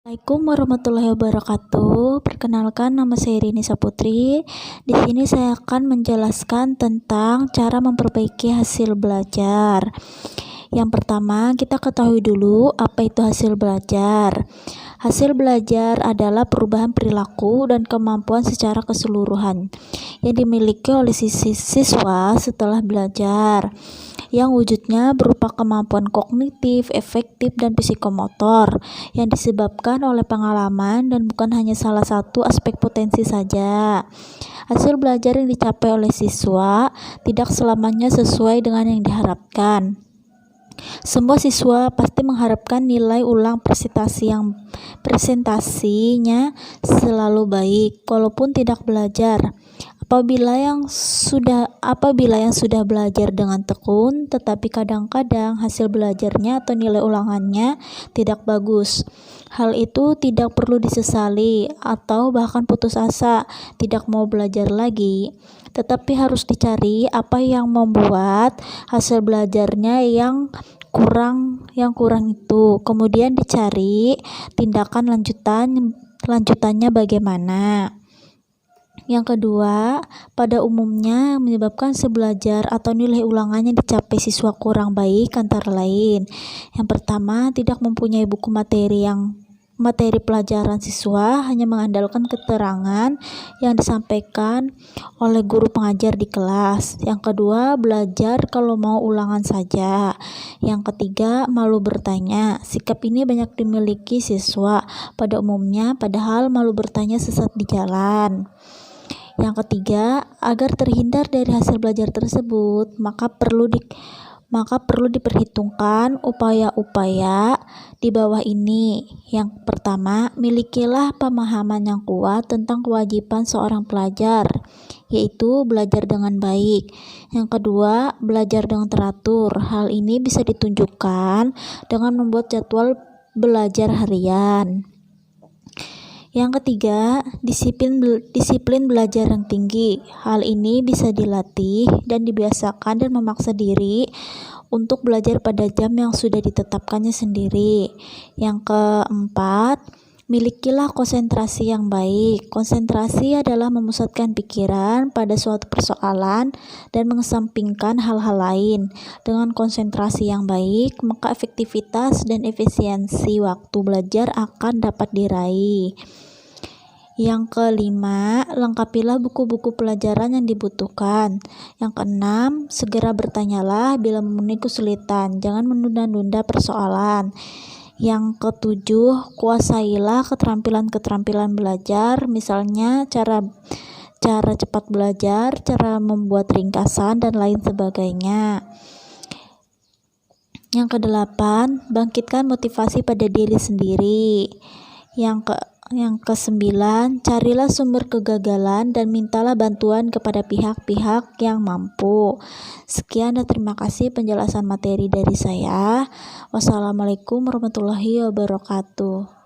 Assalamualaikum warahmatullahi wabarakatuh. Perkenalkan, nama saya Rini Saputri. Di sini saya akan menjelaskan tentang cara memperbaiki hasil belajar. Yang pertama, kita ketahui dulu apa itu hasil belajar. Hasil belajar adalah perubahan perilaku dan kemampuan secara keseluruhan yang dimiliki oleh siswa setelah belajar, yang wujudnya berupa kemampuan kognitif, efektif, dan psikomotor yang disebabkan oleh pengalaman dan bukan hanya salah satu aspek potensi saja. Hasil belajar yang dicapai oleh siswa tidak selamanya sesuai dengan yang diharapkan. Semua siswa pasti mengharapkan nilai ulang presentasinya selalu baik walaupun tidak belajar. Apabila yang sudah belajar dengan tekun, tetapi kadang-kadang hasil belajarnya atau nilai ulangannya tidak bagus, hal itu tidak perlu disesali atau bahkan putus asa, tidak mau belajar lagi. Tetapi harus dicari apa yang membuat hasil belajarnya yang kurang itu. Kemudian dicari tindakan lanjutannya bagaimana. Yang kedua, pada umumnya yang menyebabkan hasil belajar atau nilai ulangannya dicapai siswa kurang baik antara lain. Yang pertama, tidak mempunyai buku materi pelajaran siswa hanya mengandalkan keterangan yang disampaikan oleh guru pengajar di kelas. Yang kedua, belajar kalau mau ulangan saja. Yang ketiga, malu bertanya. Sikap ini banyak dimiliki siswa pada umumnya, padahal malu bertanya sesat di jalan. Yang ketiga, agar terhindar dari hasil belajar tersebut, maka perlu diperhitungkan upaya-upaya di bawah ini. Yang pertama, milikilah pemahaman yang kuat tentang kewajiban seorang pelajar, yaitu belajar dengan baik. Yang kedua, belajar dengan teratur. Hal ini bisa ditunjukkan dengan membuat jadwal belajar harian. Yang ketiga, disiplin belajar yang tinggi. Hal ini bisa dilatih dan dibiasakan dan memaksa diri untuk belajar pada jam yang sudah ditetapkannya sendiri. Yang keempat, milikilah konsentrasi yang baik. Konsentrasi adalah memusatkan pikiran pada suatu persoalan dan mengesampingkan hal-hal lain. Dengan konsentrasi yang baik, maka efektivitas dan efisiensi waktu belajar akan dapat diraih. Yang kelima, lengkapilah buku-buku pelajaran yang dibutuhkan. Yang keenam, segera bertanyalah bila memenuhi kesulitan. Jangan menunda-nunda persoalan. Yang ketujuh, kuasailah keterampilan-keterampilan belajar, misalnya cara cepat belajar, cara membuat ringkasan, dan lain sebagainya. Yang kedelapan, bangkitkan motivasi pada diri sendiri. Yang kesembilan, carilah sumber kegagalan dan mintalah bantuan kepada pihak-pihak yang mampu. Sekian dan terima kasih penjelasan materi dari saya. Wassalamualaikum warahmatullahi wabarakatuh.